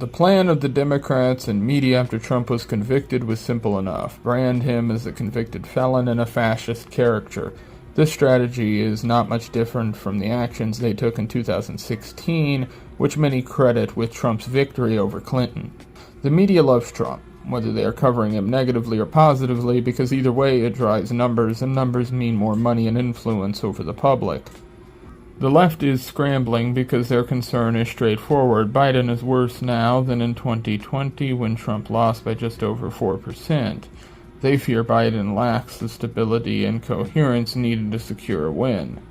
The plan of the Democrats and media after Trump was convicted was simple enough. Brand him as a convicted felon and a fascist caricature. This strategy is not much different from the actions they took in 2016, which many credit with Trump's victory over Clinton. The media loves Trump, whether they are covering him negatively or positively, because either way it drives numbers, and numbers mean more money and influence over the public. The left is scrambling because their concern is straightforward. Biden is worse now than in 2020 when Trump lost by just over 4%. They fear Biden lacks the stability and coherence needed to secure a win.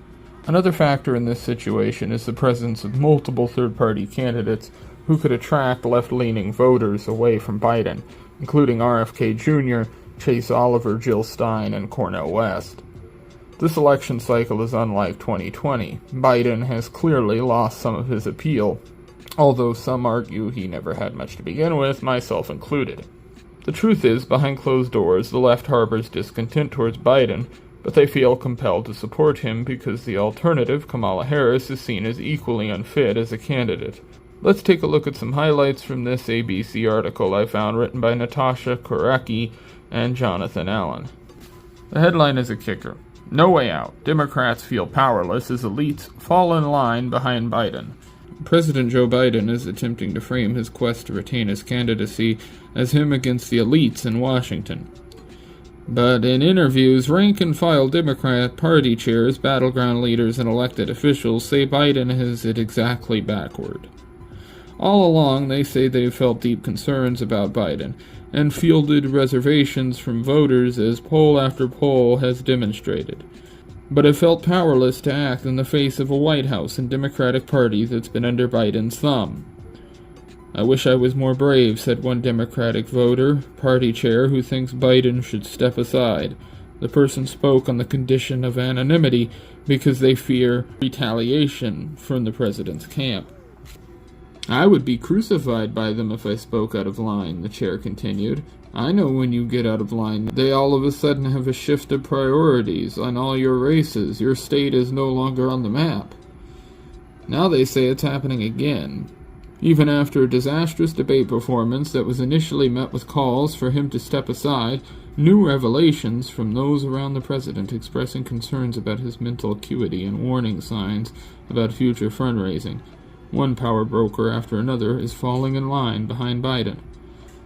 Another factor in this situation is the presence of multiple third-party candidates who could attract left-leaning voters away from Biden, including RFK Jr., Chase Oliver, Jill Stein, and Cornel West. This election cycle is unlike 2020. Biden has clearly lost some of his appeal, although some argue he never had much to begin with, myself included. The truth is, behind closed doors, the left harbors discontent towards Biden, but they feel compelled to support him because the alternative, Kamala Harris, is seen as equally unfit as a candidate. Let's take a look at some highlights from this ABC article I found written by Natasha Koracki and Jonathan Allen. The headline is a kicker. No way out. Democrats feel powerless as elites fall in line behind Biden. President Joe Biden is attempting to frame his quest to retain his candidacy as him against the elites in Washington. But in interviews, rank-and-file Democrat party chairs, battleground leaders, and elected officials say Biden has it exactly backward. All along, they say they've felt deep concerns about Biden and fielded reservations from voters as poll after poll has demonstrated, but have felt powerless to act in the face of a White House and Democratic Party that's been under Biden's thumb. "I wish I was more brave," said one Democratic voter, party chair, who thinks Biden should step aside. The person spoke on the condition of anonymity because they fear retaliation from the president's camp. "I would be crucified by them if I spoke out of line," the chair continued. "I know when you get out of line, they all of a sudden have a shift of priorities on all your races. Your state is no longer on the map." Now they say it's happening again. Even after a disastrous debate performance that was initially met with calls for him to step aside, new revelations from those around the president expressing concerns about his mental acuity and warning signs about future fundraising. One power broker after another is falling in line behind Biden,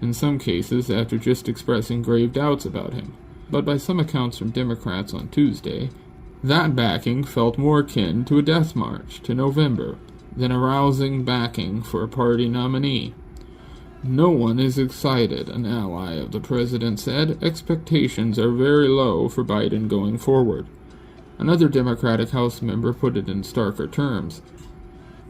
in some cases after just expressing grave doubts about him. But by some accounts from Democrats on Tuesday, that backing felt more akin to a death march to November than a rousing backing for a party nominee. "No one is excited," an ally of the president said. "Expectations are very low for Biden going forward." Another Democratic House member put it in starker terms.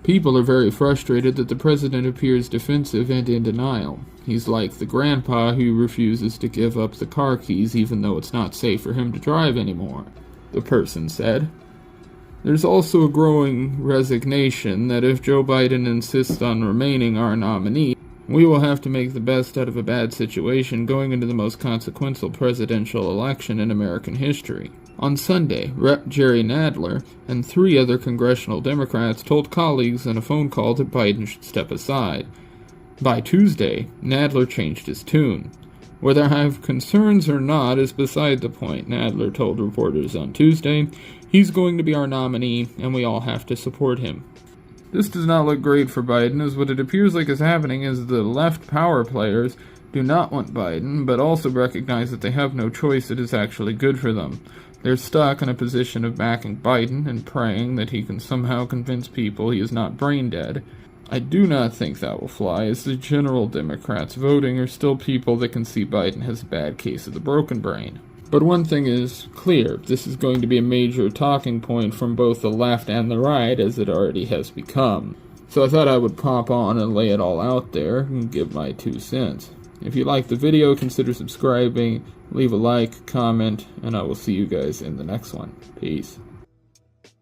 "People are very frustrated that the president appears defensive and in denial. He's like the grandpa who refuses to give up the car keys even though it's not safe for him to drive anymore," the person said. There's also a growing resignation that if Joe Biden insists on remaining our nominee, we will have to make the best out of a bad situation going into the most consequential presidential election in American history. On Sunday, Rep. Jerry Nadler and 3 other congressional Democrats told colleagues in a phone call that Biden should step aside. By Tuesday, Nadler changed his tune. "Whether I have concerns or not is beside the point," Nadler told reporters on Tuesday. "He's going to be our nominee, and we all have to support him." This does not look great for Biden, as what it appears like is happening is the left power players do not want Biden, but also recognize that they have no choice that is actually good for them. They're stuck in a position of backing Biden and praying that he can somehow convince people he is not brain dead. I do not think that will fly, as the general Democrats voting are still people that can see Biden has a bad case of the broken brain. But one thing is clear, this is going to be a major talking point from both the left and the right, as it already has become. So I thought I would pop on and lay it all out there and give my 2 cents. If you like the video, consider subscribing, leave a like, comment, and I will see you guys in the next one. Peace.